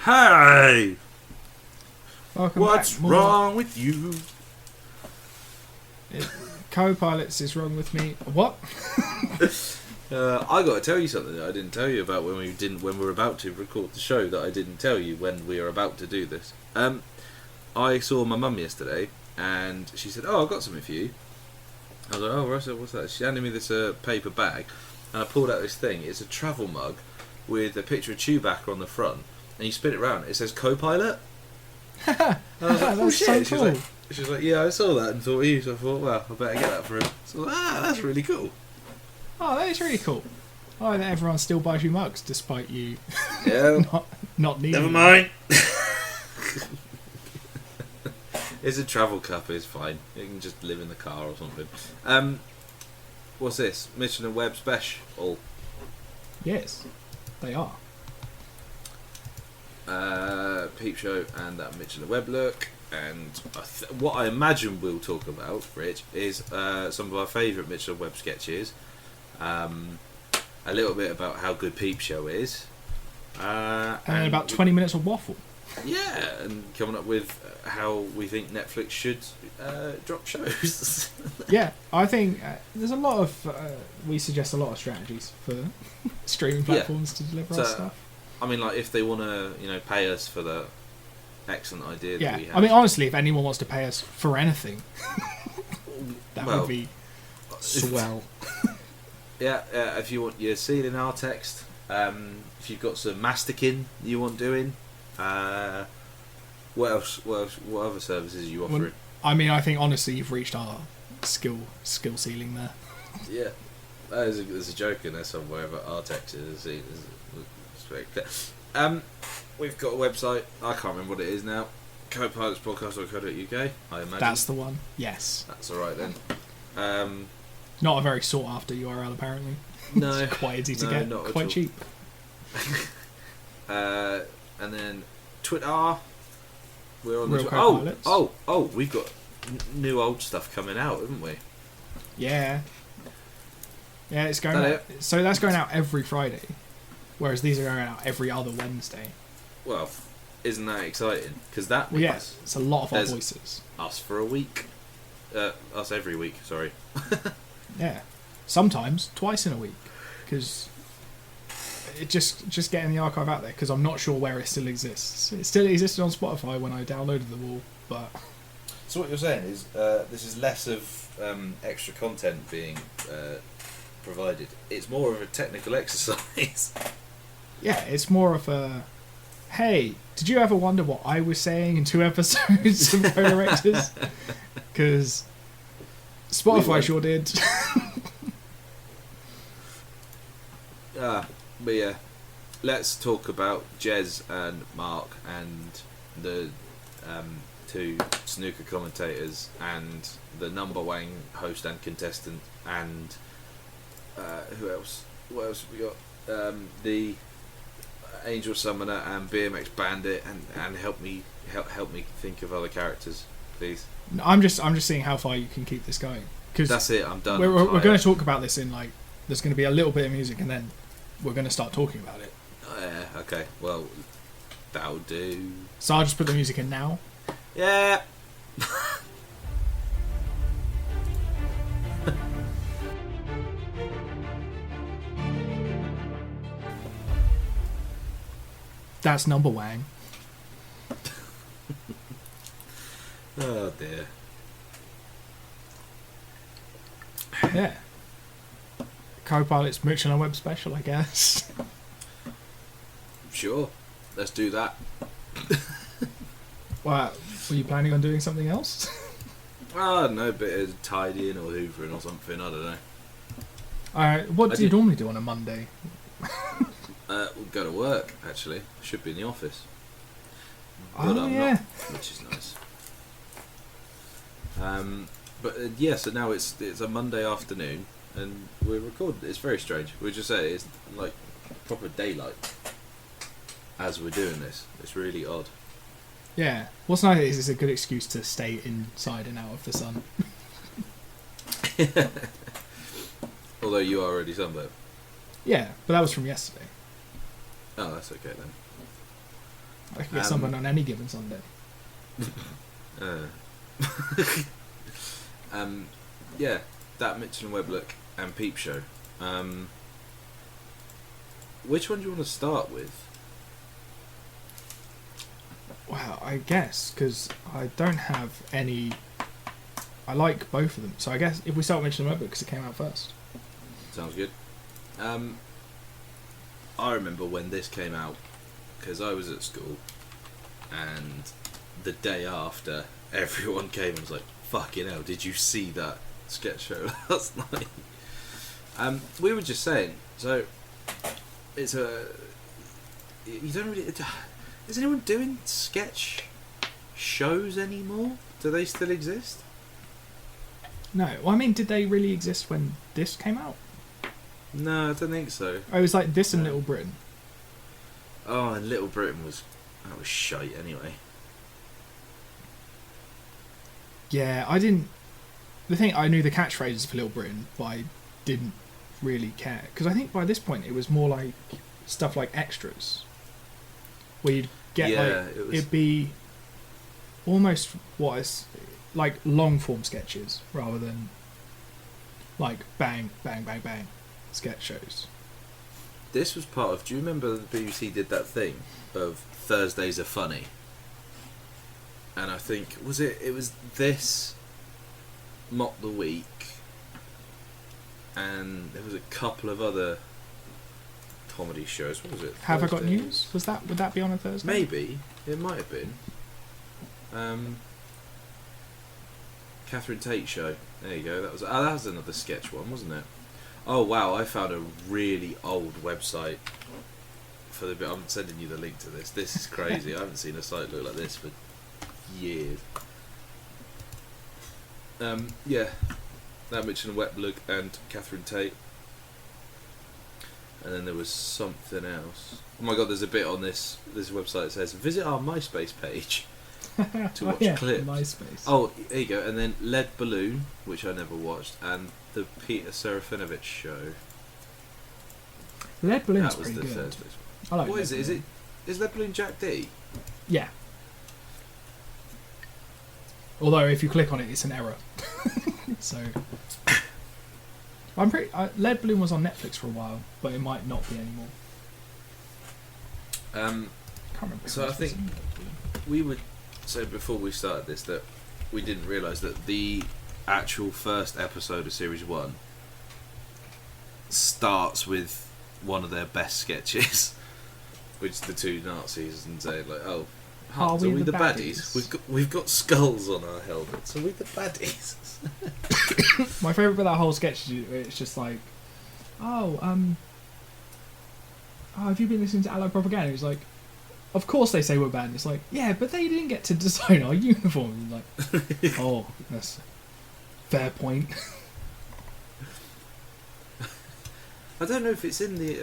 Hey! Welcome What's back. wrong with you? Co-pilots is wrong with me. What? I got to tell you something that I didn't tell you about when we were about to record the show. That I didn't tell you when we were about to do this. I saw my mum yesterday, and she said, "Oh, I've got something for you." I was like, "Oh, Russell, what's that?" She handed me this paper bag, and I pulled out this thing. It's a travel mug with a picture of Chewbacca on the front, and you spin it around. It says "Co-pilot." And I was like, "Oh shit!" So cool. She was like, "Yeah, I saw that and thought of you." So I thought, "Well, I better get that for him." So that's really cool. Oh, that is really cool. Oh, that everyone still buys you mugs despite you Yeah. not needing Never them. mind. It's a travel cup. It's fine. You can just live in the car or something. What's this? Mitchell and Webb special. Yes, they are. Peep Show and that Mitchell and Webb look. And what I imagine we'll talk about, Rich, is some of our favourite Mitchell and Webb sketches. A little bit about how good Peep Show is. And about 20 minutes of waffle. Yeah, and coming up with how we think Netflix should drop shows. Yeah, I think there's a lot of... we suggest a lot of strategies for streaming platforms to deliver our stuff. I mean, like, if they want to, pay us for the excellent idea that we have. I mean, honestly, if anyone wants to pay us for anything, that would be swell. Yeah, if you want your ceiling art text, if you've got some masticing you want doing, what else? What other services are you offering? Well, I mean, I think honestly, you've reached our skill ceiling there. Yeah, there's a joke in there somewhere about art text is very clear. We've got a website. I can't remember what it is now. copilotspodcast.co.uk. I imagine That's the one. Yes. That's all right then. Not a very sought after URL apparently. No, it's quite easy to get. Not Quite cheap. And then Twitter. We're on Real the Co-pilots. Oh, we've got new old stuff coming out, haven't we? Yeah. Yeah, it's going out. So that's going out every Friday, whereas these are going out every other Wednesday. Well, isn't that exciting? Because that Well, yes, it's a lot of our voices. Us for a week. Us every week. Sorry. Yeah, sometimes twice in a week, because it just getting the archive out there. Because I'm not sure where it still exists. It still existed on Spotify when I downloaded them all, but. So what you're saying is this is less of extra content being provided. It's more of a technical exercise. Yeah, it's more of a. Hey, did you ever wonder what I was saying in 2 episodes of Co-Directors? Because Spotify sure did. But yeah, let's talk about Jez and Mark and the 2 snooker commentators and the number 1 host and contestant and who else? What else have we got? The Angel Summoner and BMX Bandit and help me think of other characters, please. I'm just seeing how far you can keep this going. Cause that's it. I'm done. We're going to talk about this in there's going to be a little bit of music and then we're going to start talking about it. Yeah. Okay. Well, that'll do. So I'll just put the music in now. Yeah. That's number 1. Oh dear. Yeah. Co-pilot's Mitchell and Webb special, I guess. Sure. Let's do that. Well, were you planning on doing something else? I don't know, a bit of tidying or hoovering or something. I don't know. Alright, what do you normally do on a Monday? We'll go to work. Actually, should be in the office. But Oh, I'm yeah. not, which is nice. But yeah, so now it's a Monday afternoon and we're recording. It's very strange. We just say it's like proper daylight as we're doing this. It's really odd. Yeah. What's nice is it's a good excuse to stay inside and out of the sun. Although you are already sunburned. Yeah, but that was from yesterday. Oh, that's okay then. I could get someone on any given Sunday. Yeah, that Mitchell and Webb look and Peep Show. Which one do you want to start with? Wow, I guess, because I don't have any... I like both of them. So I guess if we start with Mitchell and Webb because it came out first. Sounds good. I remember when this came out, because I was at school, and the day after, everyone came and was like, fucking hell, did you see that sketch show last night? We were just saying, so it's a... You don't really... Is anyone doing sketch shows anymore? Do they still exist? No. Well, I mean, did they really exist when this came out? No, I don't think so. Oh, it was like this and Little Britain. Oh, and Little Britain was... That was shite anyway. Yeah, I didn't... The thing, I knew the catchphrases for Little Britain, but I didn't really care. Because I think by this point it was more like stuff like extras. Where you'd get it'd be almost what is like long form sketches rather than like bang, bang, bang, bang sketch shows. This was part of... Do you remember the BBC did that thing of Thursdays are funny? And I think... It was this... Mock the Week... And there was a couple of other comedy shows. What was it? Have I Got News? Would that be on a Thursday? Maybe. It might have been. Catherine Tate show. There you go. That was another sketch one, wasn't it? Oh wow! I found a really old website for the bit. I'm sending you the link to this. This is crazy. I haven't seen a site look like this for years. Yeah, that Mitchell and Webb look and Catherine Tate, and then there was something else. Oh my god! There's a bit on this website that says visit our MySpace page to watch clips. MySpace. Oh, there you go. And then Lead Balloon, which I never watched, and the Peter Serafinovich show. Lead Balloon's That was pretty the good. Thursdays. I like What Lead is it? Balloon. Is Lead Balloon Jack D? Yeah. Although if you click on it, it's an error. So I'm pretty. Lead Balloon was on Netflix for a while, but it might not be anymore. Can't remember. So I think we would say before we started this that we didn't realise that the actual first episode of Series 1 starts with one of their best sketches, which is the two Nazis and saying like, "Oh, Hans, are we the baddies? We've got skulls on our helmets. Are we the baddies?" My favourite bit of that whole sketch is it's just like, oh, have you been listening to Allied Propaganda? He's like, of course they say we're bad. And it's like, yeah, but they didn't get to design our uniform. And like, oh, that's fair point. I don't know if it's in the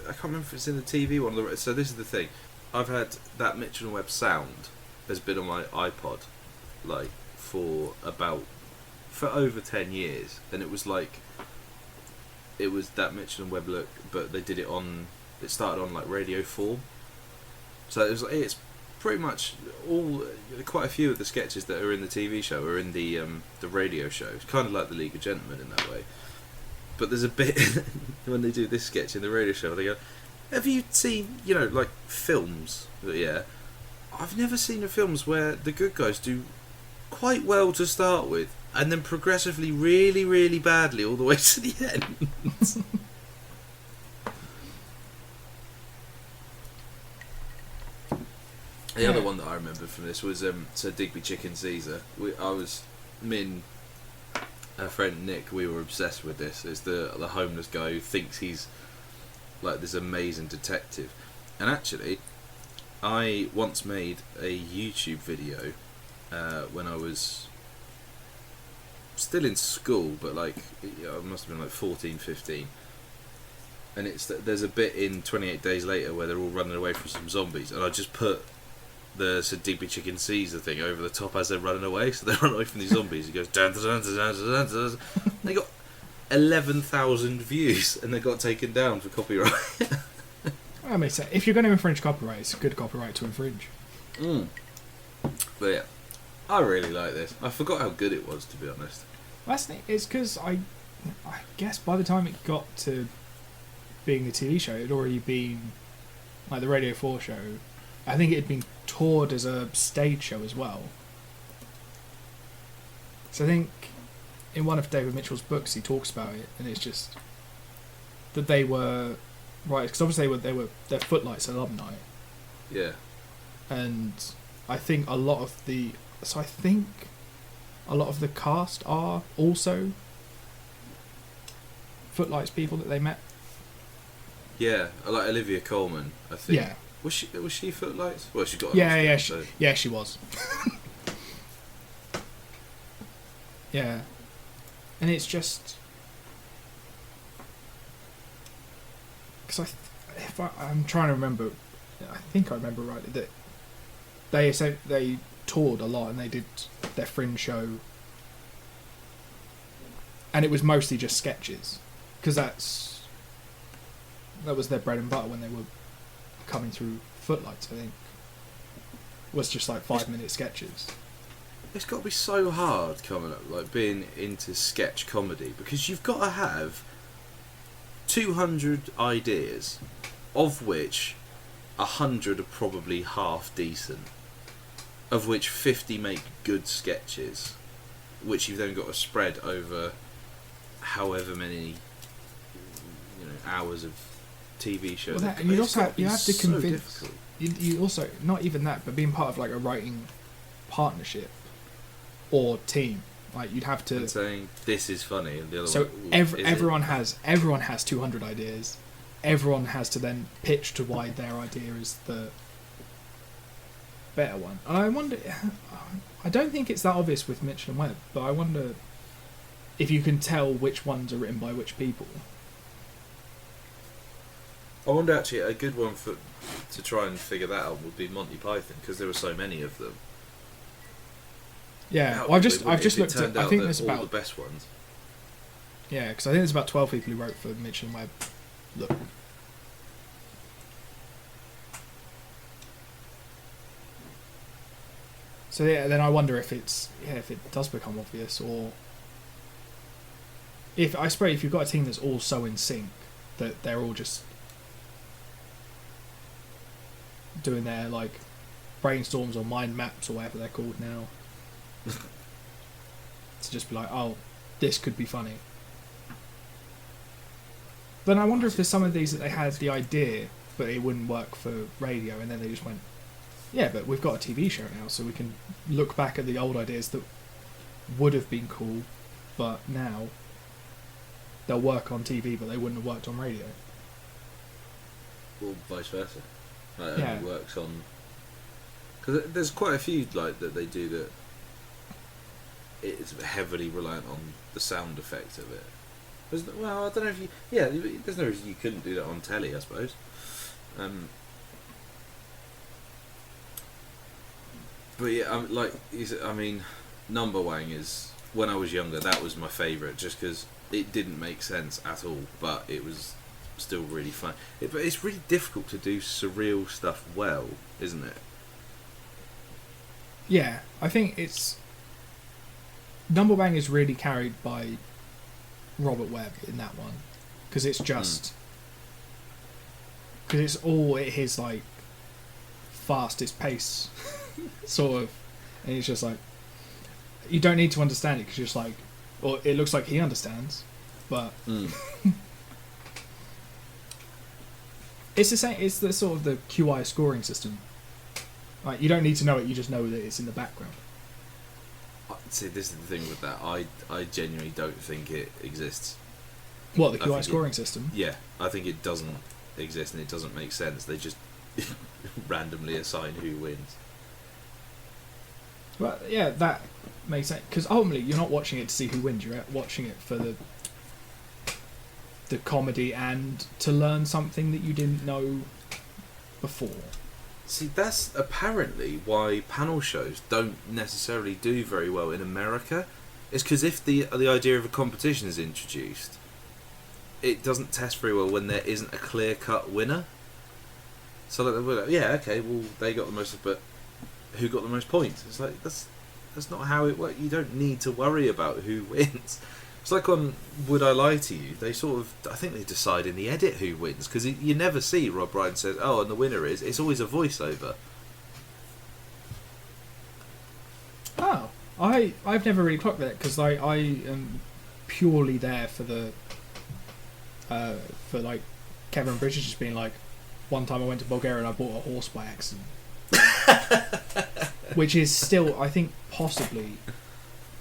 I can't remember if it's in the TV one. So this is the thing. I've had that Mitchell and Webb sound has been on my iPod like for over 10 years, and it was that Mitchell and Webb look, but they did it on. It started on like Radio 4, so it's pretty much quite a few of the sketches that are in the TV show are in the radio show. It's kind of like the League of Gentlemen in that way. But there's a bit when they do this sketch in the radio show, they go, "Have you seen like films?" Yeah, I've never seen the films where the good guys do quite well to start with, and then progressively really, really badly all the way to the end. The other one that I remember from this was Sir Digby Chicken Caesar. Me and our friend Nick, we were obsessed with this. It's the homeless guy who thinks he's like this amazing detective. And actually, I once made a YouTube video when I was still in school, but like I must have been like 14, 15. And there's a bit in 28 Days Later where they're all running away from some zombies, and I just put the Sir Digby Chicken Caesar thing over the top as they're running away, so they run away from these zombies. He goes dun, dun, dun, dun, dun, dun, dun. They got 11,000 views, and they got taken down for copyright. I mean, so if you're going to infringe copyright, it's a good copyright to infringe. Mm. But yeah, I really like this. I forgot how good it was, to be honest. That's the, it's because I guess by the time it got to being a TV show, it had already been like the Radio 4 show. I think it had been toured as a stage show as well. So I think in one of David Mitchell's books he talks about it, and it's just that they were right because obviously they're Footlights alumni. Yeah. And I think a lot of the cast are also Footlights people that they met. Yeah, like Olivia Colman, I think. Yeah. Was she Footlights? Well, she got an Yeah, Oscar, she was. Yeah. And it's just because I'm trying to remember. I think I remember rightly that they toured a lot and they did their fringe show, and it was mostly just sketches because that was their bread and butter when they were coming through Footlights. I think was just like 5-minute sketches. It's got to be so hard coming up, like being into sketch comedy, because you've got to have 200 ideas, of which 100 are probably half decent, of which 50 make good sketches, which you've then got to spread over however many hours of TV shows. Well, and you have to convince. So You also not even that, but being part of like a writing partnership or team, like you'd have to. And saying this is funny, and the other so one. Everyone has 200 ideas. Everyone has to then pitch to why their idea is the better one. And I wonder. I don't think it's that obvious with Mitchell and Webb, but I wonder if you can tell which ones are written by which people. I wonder actually a good one to try and figure that out would be Monty Python, because there were so many of them. Yeah, well, I've just looked at. I think there's all about the best ones. Yeah, because I think there's about 12 people who wrote for Mitchell and Webb. Look. So yeah, then I wonder if it does become obvious, or if you've got a team that's all so in sync that they're all just doing their like brainstorms or mind maps or whatever they're called now, to just be like, oh, this could be funny. Then I wonder if there's some of these that they had the idea, but it wouldn't work for radio, and then they just went, yeah, but we've got a TV show now, so we can look back at the old ideas that would have been cool, but now they'll work on TV, but they wouldn't have worked on radio. Or vice versa. Like, Yeah. It only works on... Because there's quite a few like that they do that it's heavily reliant on the sound effect of it. Well, I don't know if you... Yeah, there's no reason you couldn't do that on telly, I suppose. But yeah, I mean, Number Wang is... When I was younger, that was my favourite, just because it didn't make sense at all, but it was still really fun. But it's really difficult to do surreal stuff well, isn't it? Yeah, I think it's... Number Bang is really carried by Robert Webb in that one, because it's just... Because it's all at his, like, fastest pace, sort of. And he's just like... You don't need to understand it, because you're just like... Or it looks like he understands, but... It's the same. It's the sort of the QI scoring system. Like, you don't need to know it; you just know that it's in the background. See, this is the thing with that. I genuinely don't think it exists. What, the QI scoring system? Yeah, I think it doesn't exist, and it doesn't make sense. They just randomly assign who wins. Well, yeah, that makes sense. Because ultimately, you're not watching it to see who wins. You're watching it for the comedy and to learn something that you didn't know before. See, that's apparently why panel shows don't necessarily do very well in America. It's because if the idea of a competition is introduced, it doesn't test very well when there isn't a clear-cut winner. So like, we're like, yeah, okay, well they got the most, but who got the most points? It's like that's not how it works. You don't need to worry about who wins. It's like on Would I Lie to You? They sort of, I think they decide in the edit who wins, because you never see Rob Brydon says, oh, and the winner is. It's always a voiceover. Oh, I've never really clocked that, because I am purely there for the for like Kevin Bridges just being like, one time I went to Bulgaria and I bought a horse by accident. Which is still, I think, possibly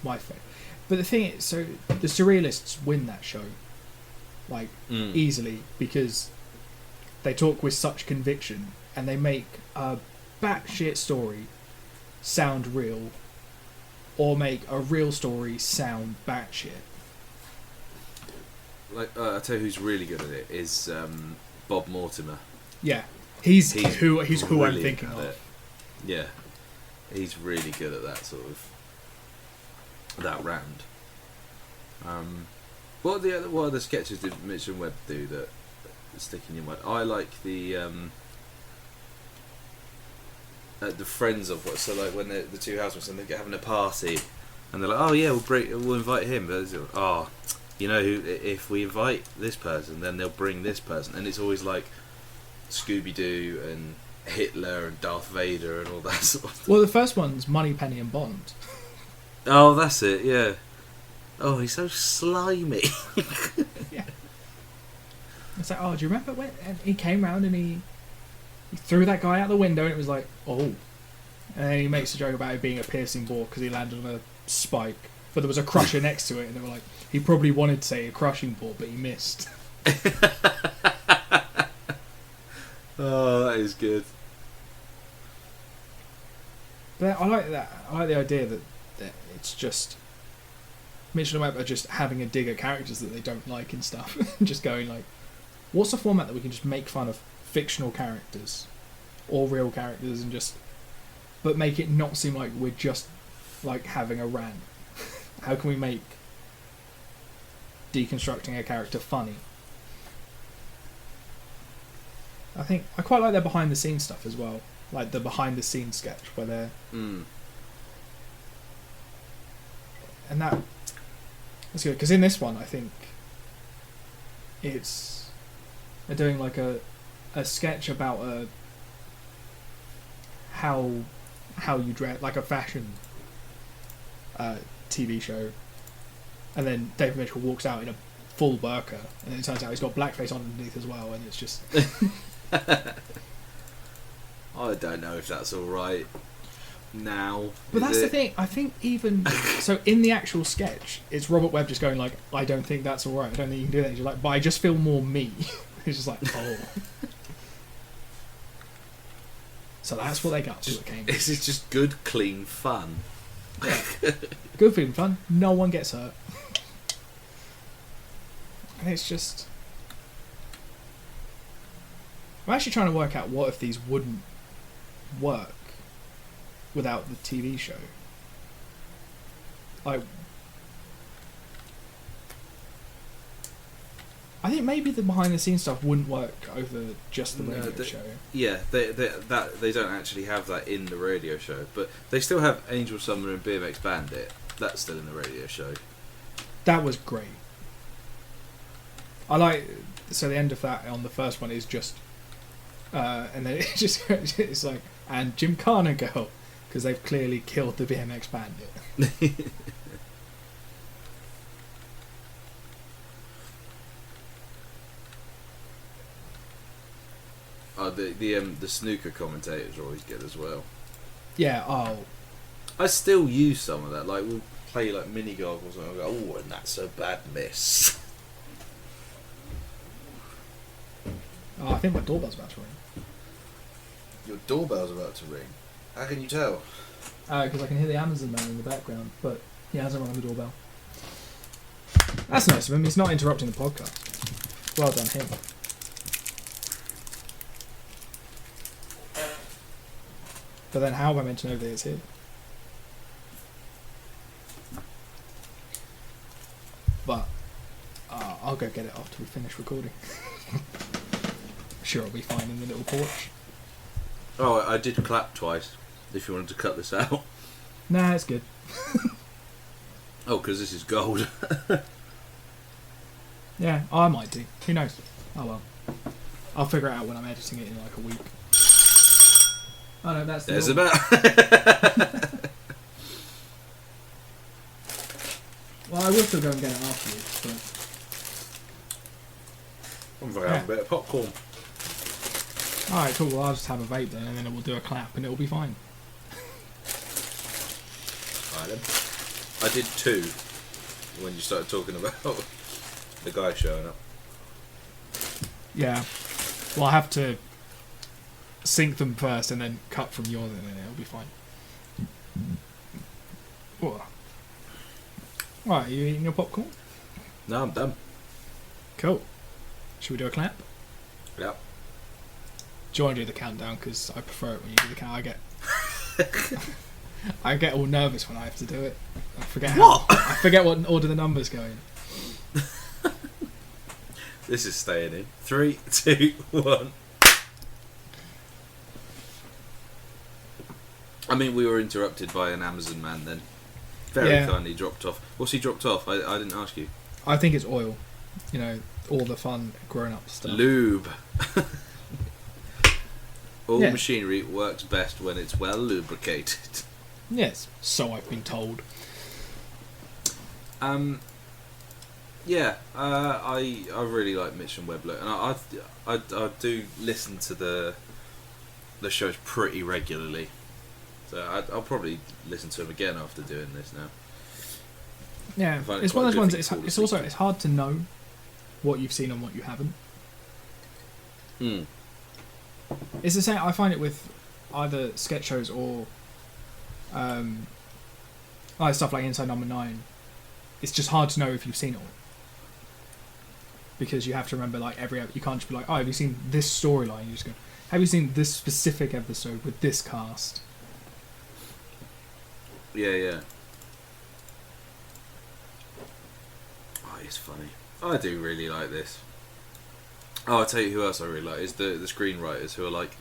my favourite. But the thing is, so the Surrealists win that show, like, easily, because they talk with such conviction and they make a batshit story sound real, or make a real story sound batshit. Like, I tell you who's really good at it is Bob Mortimer. Yeah, he's who I'm thinking of. It. Yeah, he's really good at that sort of that round. What are the sketches did Mitch and Webb do that stick in your mind? I like the friends of what. So like when the two housemates and they're having a party, and they're like, oh yeah, we'll invite him. But oh, you know, if we invite this person, then they'll bring this person, and it's always like Scooby-Doo and Hitler and Darth Vader and all that sort of stuff. Well, the first one's Moneypenny and Bond. Oh, that's it, yeah. Oh, he's so slimy. Yeah. It's like, oh, do you remember when he came round and he threw that guy out the window and it was like, oh. And then he makes a joke about it being a piercing ball because he landed on a spike. But there was a crusher next to it and they were like, he probably wanted to say a crushing ball, but he missed. Oh, that is good. But I like that. I like the idea that it's just Mitchell and Webb are just having a dig at characters that they don't like and stuff. Just going like, what's a format that we can just make fun of fictional characters or real characters and just, but make it not seem like we're just like having a rant. How can we make deconstructing a character funny? I think I quite like their behind the scenes stuff as well, like the behind the scenes sketch where they're and that's good because in this one I think they're doing like a sketch about how you dress, like a fashion TV show, and then David Mitchell walks out in a full burqa and it turns out he's got blackface on underneath as well, and it's just I don't know if that's alright now. But that's the thing, I think even so in the actual sketch it's Robert Webb just going like, I don't think that's alright, I don't think you can do that. He's like, but I just feel more me. He's just like, oh. So that's what they got to at Cambridge. This is just good, clean fun. Yeah. Good feeling fun, no one gets hurt. And it's just, I'm actually trying to work out what if these wouldn't work without the TV show. Like, I think maybe the behind the scenes stuff wouldn't work over just the radio show. Yeah, they don't actually have that in the radio show, but they still have Angel Summer and BMX Bandit. That's still in the radio show. That was great. I like, so the end of that on the first one is just and then it's like, and Gymkhana Girl, because they've clearly killed the BMX Bandit. Oh, the snooker commentators are always good as well. Yeah. Oh, I still use some of that. Like we'll play like mini goggles and I'll go, oh, and that's a bad miss. I think my doorbell's about to ring. Your doorbell's about to ring. How can you tell? Because I can hear the Amazon man in the background, but he hasn't rung the doorbell. That's nice of him. He's not interrupting the podcast. Well done, him. But then how am I meant to know that it's here? But I'll go get it after we finish recording. Sure, I'll be fine in the little porch. Oh, I did clap twice. If you wanted to cut this out. Nah, it's good. Oh, because this is gold. Yeah, I might do. Who knows? Oh well. I'll figure it out when I'm editing it in like a week. Oh no, that's the There's door. about. Well, I will still go and get it afterwards, but... I'm going to have a bit of popcorn. Alright, cool. Well, I'll just have a vape then, and then we'll do a clap, and it'll be fine. Alright then. I did 2 when you started talking about the guy showing up. Yeah. Well, I have to sync them first, and then cut from yours, and then it'll be fine. Whoa. Right, are you eating your popcorn? No, I'm done. Cool. Should we do a clap? Yeah. Do you want to do the countdown? Because I prefer it when you do the count. I get all nervous when I have to do it. I forget what order the numbers go in. This is staying in. 3, 2, 1. I mean, we were interrupted by an Amazon man then. Very kindly dropped off. What's he dropped off? I didn't ask you. I think it's oil. You know, all the fun grown-up stuff. Lube. All machinery works best when it's well lubricated. Yes, so I've been told. Yeah, I really like Mitch and Webb Look, and I do listen to the shows pretty regularly. So I'll probably listen to them again after doing this now. Yeah, it's one of those ones. It's also it's hard to know what you've seen and what you haven't. Mm. It's the same. I find it with either sketch shows or stuff like Inside Number 9. It's just hard to know if you've seen it all, because you have to remember like you can't just be like, oh, have you seen this storyline? You just go, have you seen this specific episode with this cast? Yeah. Oh, it's funny. I do really like this. Oh, I'll tell you who else I really like is the screenwriters who are like,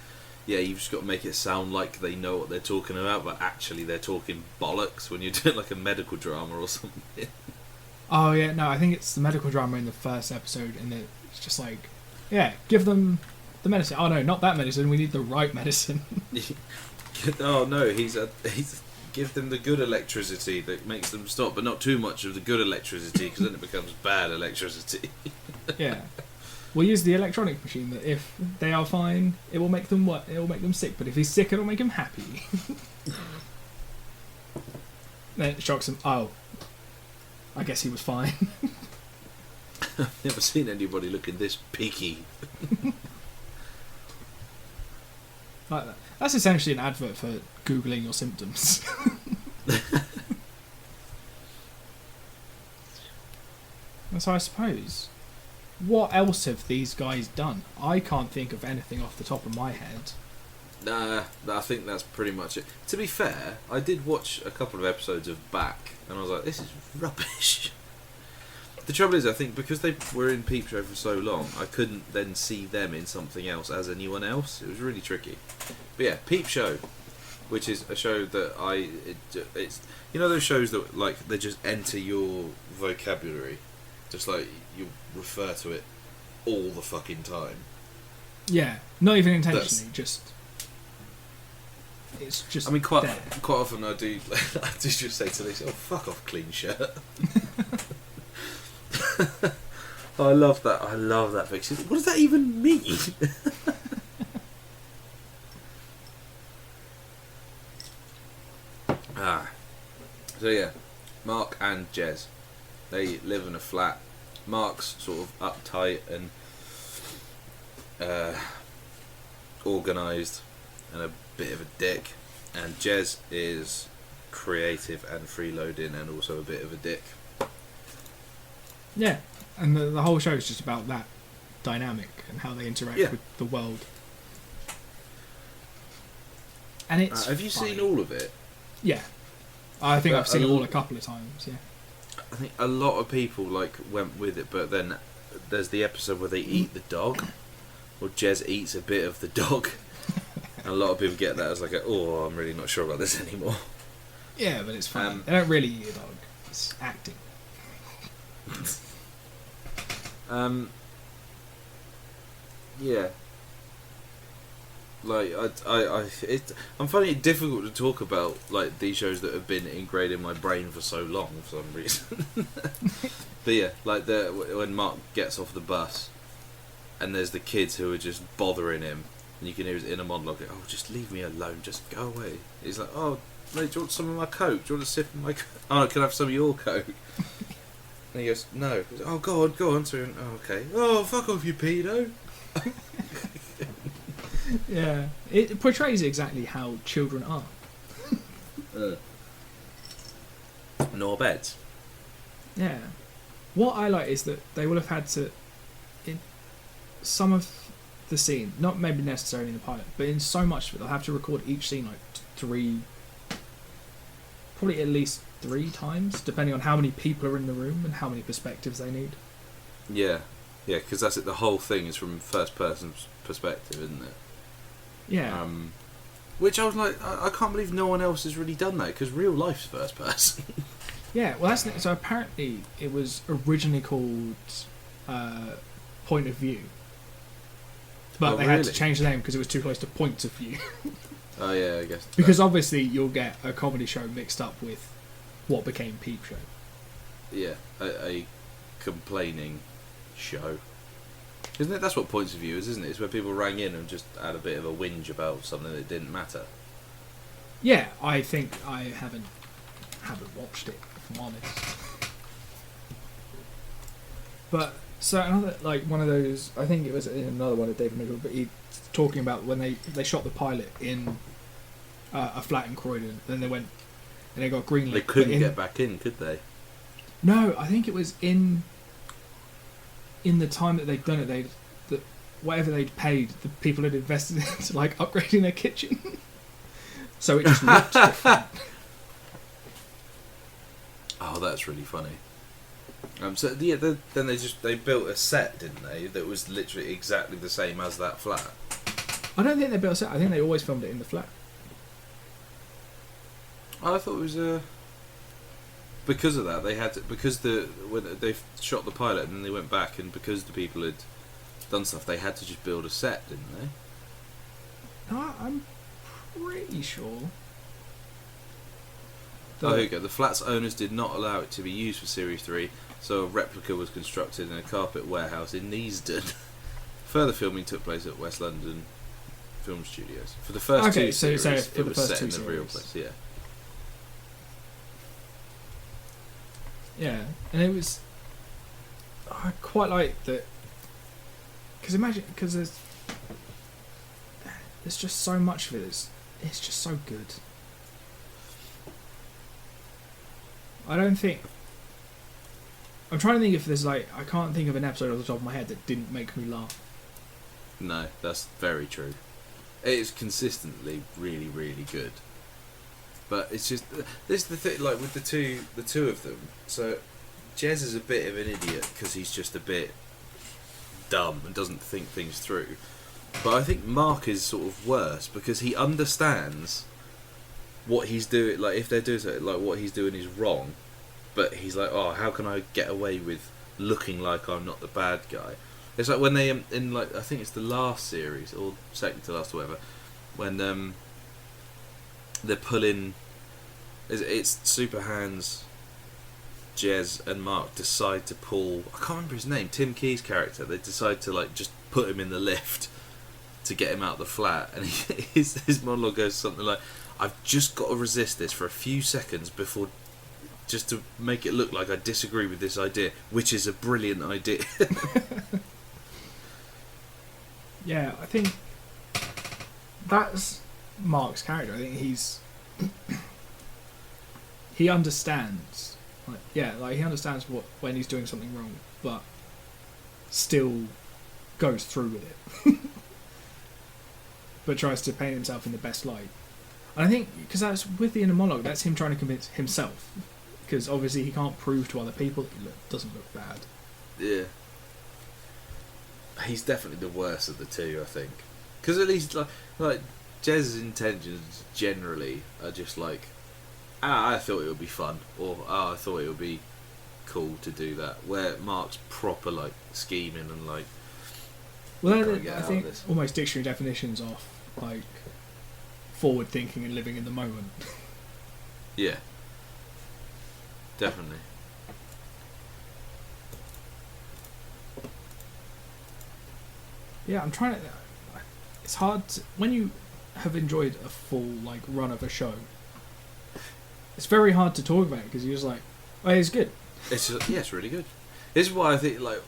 yeah, you've just got to make it sound like they know what they're talking about, but actually they're talking bollocks when you're doing like a medical drama or something. Oh yeah, no, I think it's the medical drama in the first episode, and it's just like, yeah, give them the medicine. Oh no, not that medicine. We need the right medicine. Oh no, he's give them the good electricity that makes them stop, but not too much of the good electricity, because then it becomes bad electricity. Yeah. We'll use the electronic machine that if they are fine, it will make them what? It will make them sick, but if he's sick, it'll make him happy. Then it shocks him. Oh, I guess he was fine. I've never seen anybody looking this peaky. Like that. That's essentially an advert for Googling your symptoms. And so I suppose, what else have these guys done? I can't think of anything off the top of my head. Nah, I think that's pretty much it. To be fair, I did watch a couple of episodes of Back, and I was like, this is rubbish. The trouble is, I think because they were in Peep Show for so long, I couldn't then see them in something else as anyone else. It was really tricky. But yeah, Peep Show, which is a show that it's you know those shows that like they just enter your vocabulary, just like you refer to it all the fucking time. Yeah, not even intentionally, it's just. I mean, quite there. often I do just say to Lisa, "Oh, fuck off, clean shirt." I love that thing. She's like, what does that even mean? So yeah, Mark and Jez, they live in a flat. Mark's sort of uptight and organised and a bit of a dick, and Jez is creative and freeloading and also a bit of a dick. Yeah, and the whole show is just about that dynamic and how they interact with the world. And it's have you seen all of it? Yeah, I think I've seen it all a couple of times. Yeah, I think a lot of people like went with it, but then there's the episode where they eat the dog, or Jez eats a bit of the dog, And a lot of people get that as like, oh, I'm really not sure about this anymore. Yeah, but it's fun. They don't really eat a dog. It's acting. Yeah. Like I'm finding it difficult to talk about like these shows that have been ingrained in my brain for so long for some reason. But yeah, like when Mark gets off the bus, and there's the kids who are just bothering him, and you can hear his inner monologue. Oh, just leave me alone. Just go away. He's like, oh, mate, do you want some of my Coke? Do you want a sip of my Coke? Oh, can I have some of your Coke? And he goes, no. He goes, oh, go on. So, oh, okay. Oh, fuck off, you pedo. Yeah, it portrays exactly how children are. Nor beds. Yeah. What I like is that they will have had to, in some of the scene, not maybe necessarily in the pilot, but in so much of it, they'll have to record each scene like probably at least 3 times, depending on how many people are in the room and how many perspectives they need. Yeah, because that's it. The whole thing is from first person's perspective, isn't it? Yeah. Which I was like, I can't believe no one else has really done that, because real life's first person. Yeah, well, so apparently it was originally called Point of View, but they had to change the name because it was too close to Points of View. Oh yeah, I guess. Because obviously you'll get a comedy show mixed up with what became Peep Show. Yeah, a complaining show. Isn't it? That's what Points of View is, isn't it? It's where people rang in and just had a bit of a whinge about something that didn't matter. Yeah, I think I haven't watched it, if I'm honest. But so another one of those, I think it was in another one of David Mitchell, but he's talking about when they shot the pilot in a flat in Croydon, and then they went and they got greenlit. They couldn't get back in, could they? No, I think it was in the time that they'd done it, whatever they'd paid, the people had invested into upgrading their kitchen. So it just looked different. Oh, that's really funny. So yeah, then they built a set, didn't they? That was literally exactly the same as that flat. I don't think they built a set. I think they always filmed it in the flat. I thought it was because of that they had to, when they shot the pilot and then they went back, and because the people had done stuff, they had to just build a set, didn't they? No, I'm pretty sure. Oh, here you go. The flat's owners did not allow it to be used for Series 3, so a replica was constructed in a carpet warehouse in Neasden. Further filming took place at West London Film Studios. For the first two series, it was set in the real place, yeah. Yeah, and it was... I quite like that... Because there's just so much of it. It's just so good. I don't think... I'm trying to think if there's I can't think of an episode off the top of my head that didn't make me laugh. No, that's very true. It is consistently really, really good. But it's just... This is the thing, with the two of them. So, Jez is a bit of an idiot because he's just a bit dumb and doesn't think things through. But I think Mark is sort of worse because he understands what he's doing. If they're doing something, what he's doing is wrong, but he's like, oh, how can I get away with looking like I'm not the bad guy? It's like when they in I think it's the last series or second to last or whatever, when they're pulling. It's Super Hands, Jez and Mark decide to pull. I can't remember his name. Tim Key's character. They decide to just put him in the lift to get him out of the flat, and his monologue goes something like, "I've just got to resist this for a few seconds before, just to make it look like I disagree with this idea, which is a brilliant idea." Yeah, I think that's Mark's character. I think he understands. He understands when he's doing something wrong, but still goes through with it. But tries to paint himself in the best light. And I think, because that's with the inner monologue, that's him trying to convince himself. Because obviously he can't prove to other people that he doesn't look bad. Yeah. He's definitely the worst of the two, I think. Because at least, Jez's intentions generally are just like, I thought it would be fun, or I thought it would be cool to do that. Where Mark's proper like scheming and like. Well, I think almost dictionary definitions of like forward thinking and living in the moment. Yeah. Definitely. Yeah, I'm trying to. It's hard when you have enjoyed a full like run of a show. It's very hard to talk about it because you're just like, oh, it's good. It's just, yeah, it's really good. This is why I think like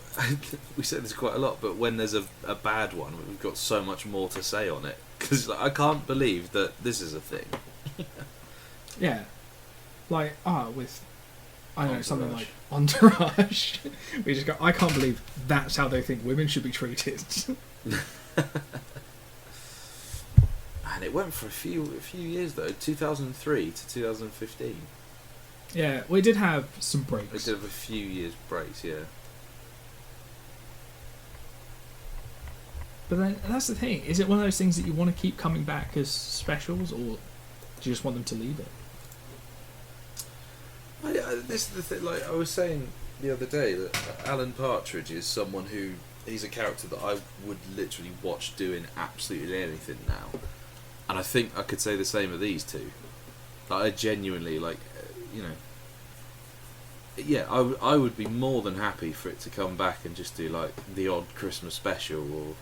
we say this quite a lot, but when there's a bad one, we've got so much more to say on it because like, I can't believe that this is a thing. Yeah, like with I don't know, something like Entourage. We just go, I can't believe that's how they think women should be treated. And it went for a few years though, 2003 to 2015. Yeah, we did have some breaks. We did have a few years breaks, yeah. But then that's the thing. Is it one of those things that you want to keep coming back as specials, or do you just want them to leave it? This is the thing. Like I was saying the other day, that Alan Partridge is someone who he's a character that I would literally watch doing absolutely anything now, and I think I could say the same of these two. Like, I genuinely like, you know. Yeah, I would be more than happy for it to come back and just do like the odd Christmas special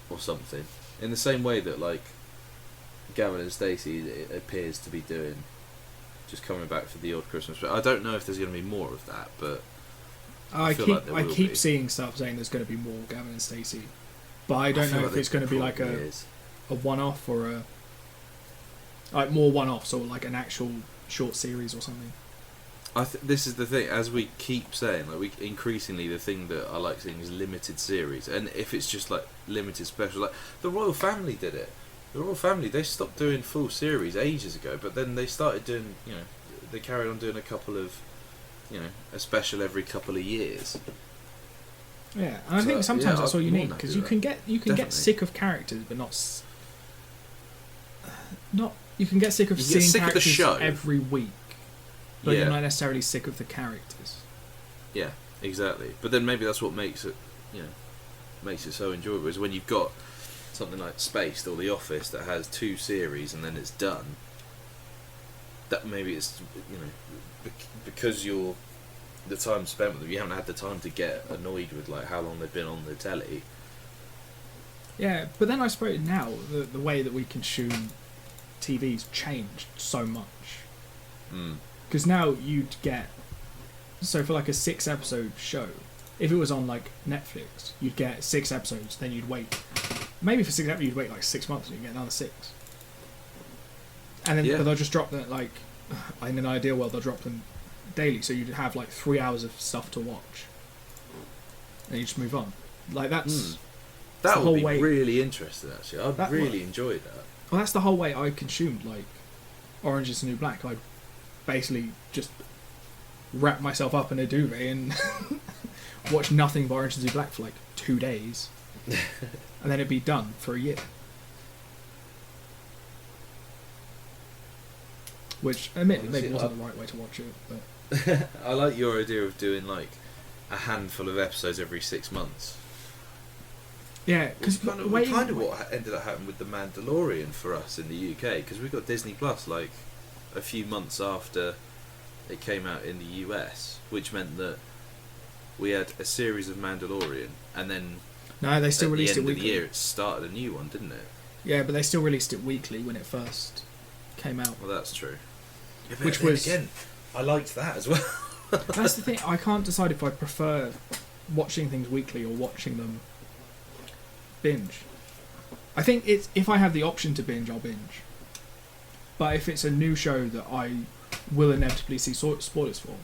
or something. In the same way that like Gavin and Stacey appears to be doing, just coming back for the odd Christmas special. I don't know if there's going to be more of that, but I keep seeing stuff saying there's going to be more Gavin and Stacey, but I don't know if it's going to be like a one-off or a like more one-offs or like an actual short series or something. This is the thing, as we keep saying, like increasingly the thing that I like seeing is limited series, and if it's just like limited special, like the Royal Family did it. The Royal Family, they stopped doing full series ages ago, but then they started doing, you know, they carried on doing a couple of, you know, a special every couple of years. Yeah, and I think sometimes that's all you need, because you can get sick of characters, but not you can get sick of seeing characters every week. But you're not necessarily sick of the characters. Yeah, exactly. But then maybe that's what makes it, you know, makes it so enjoyable. Is when you've got something like Spaced or The Office that has 2 series and then it's done. That maybe it's, you know, because you're the time spent with them, you haven't had the time to get annoyed with like how long they've been on the telly. Yeah, but then I suppose now the way that we consume TV's changed so much. Because now you'd get, so for like a 6-episode show, if it was on like Netflix, you'd get 6 episodes, then you'd wait. Maybe for 6 episodes you'd wait like 6 months and you'd get another 6. And then but they'll just drop them, like, in an ideal world they'll drop them daily, so you'd have like 3 hours of stuff to watch. And you just move on. Like that's that would be really interesting actually. I'd really enjoy that. Well, that's the whole way I consumed like Orange Is the New Black. I'd basically just wrap myself up in a duvet and watch nothing but Orange Is the New Black for like 2 days, and then it'd be done for a year. Which, admittedly, maybe wasn't the right way to watch it, but I like your idea of doing like a handful of episodes every 6 months. Yeah, because kind of what ended up happening with The Mandalorian for us in the UK, because we got Disney Plus like a few months after it came out in the US, which meant that we had a series of Mandalorian, and then they still released it weekly. At the end of the year, it started a new one, didn't it? Yeah, but they still released it weekly when it first came out. Well, that's true. Yeah, which was again, I liked that as well. That's the thing. I can't decide if I prefer watching things weekly or watching them binge. I think it's if I have the option to binge, I'll binge. But if it's a new show that I will inevitably see spoilers for,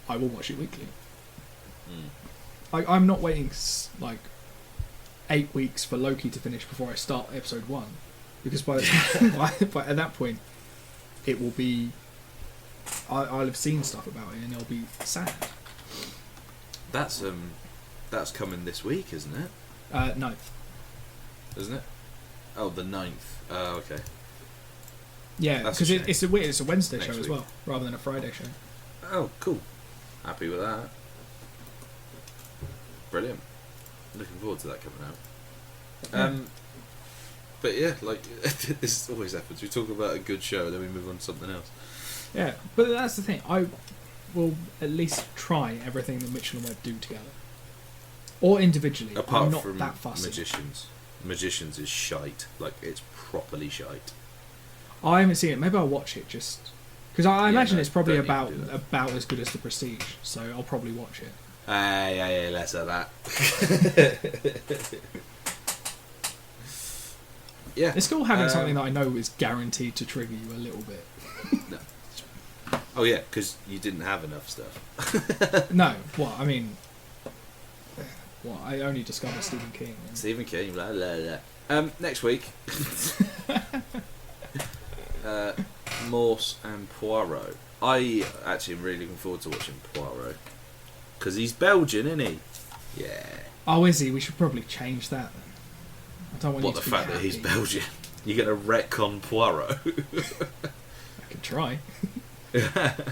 I will watch it weekly. Like, I'm not waiting like 8 weeks for Loki to finish before I start episode 1, because by the time, by at that point, it will be. I'll have seen stuff about it and it'll be sad. That's coming this week, isn't it? No. Isn't it? Oh, the 9th. Oh, okay. Yeah, That's because a shame. it's a Wednesday Next show as week. well, rather than a Friday show. Oh, cool. Happy with that. Brilliant. Looking forward to that coming out. Yeah. But yeah, like this always happens. We talk about a good show, then we move on to something else. Yeah, but that's the thing. I will at least try everything that Mitchell and Webb do together, or individually. Apart I'm not from that fussy. Magicians is shite. Like it's properly shite. I haven't seen it. Maybe I'll watch it just because I imagine no, it's probably don't about even do that. about as good as The Prestige. So I'll probably watch it. Yeah, less of that. Yeah. It's cool having something that I know is guaranteed to trigger you a little bit. No. Oh yeah, because you didn't have enough stuff. No, what I mean. Well, I only discovered Stephen King. Stephen King, blah blah blah. Next week, Morse and Poirot. I actually am really looking forward to watching Poirot because he's Belgian, isn't he? Yeah. Oh, is he? We should probably change that then. I don't want What, you the to fact be that he's happy. Belgian? You're going to retcon Poirot? I could try. But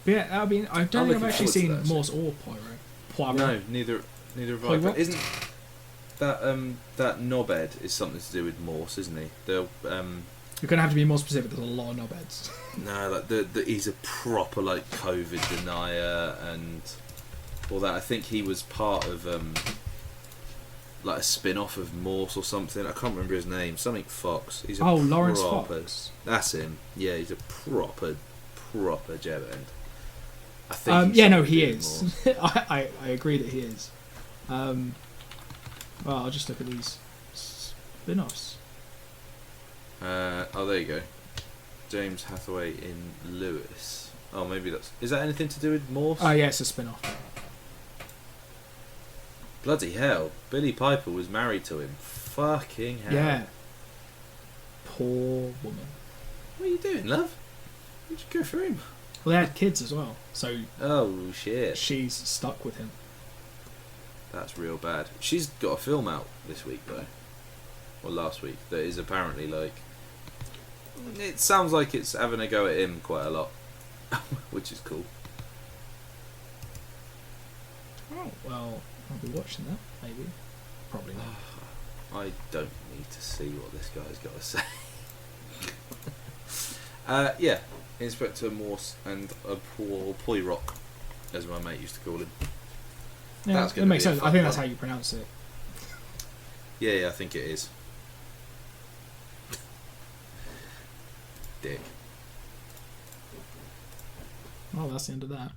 yeah, I mean, I don't think I've looking actually forward to seen that, Morse or Poirot. No, neither have I. Poirot? But isn't that that knobhead is something to do with Morse, isn't he? The You're going to have to be more specific. There's a lot of knobheads. no, like he's a proper like COVID denier and all that. I think he was part of like a spin-off of Morse or something. I can't remember his name. Something Fox. He's a Lawrence proper, Fox. That's him. Yeah, he's a proper jet end. I think. Yeah, no, he he's is. I agree that he is. Well, I'll just look at these spin-offs. Oh, there you go. James Hathaway in Lewis. Oh, maybe that's. Is that anything to do with Morse? Oh, yeah, it's a spin-off. Bloody hell! Billy Piper was married to him. Fucking hell! Yeah. Poor woman. What are you doing, love? Why'd you go for him? Well, they had kids as well, so Oh shit! she's stuck with him. That's real bad. She's got a film out this week though, or last week. That is apparently like. It sounds like it's having a go at him quite a lot, which is cool. Oh, well, I'll be watching that, maybe. Probably not. I don't need to see what this guy's got to say. Yeah, Inspector Morse and Poirot, as my mate used to call him. Yeah, That's that gonna makes be a sense. I fun think that's one. how you pronounce it. Yeah, I think it is. Dick. Well, that's the end of that.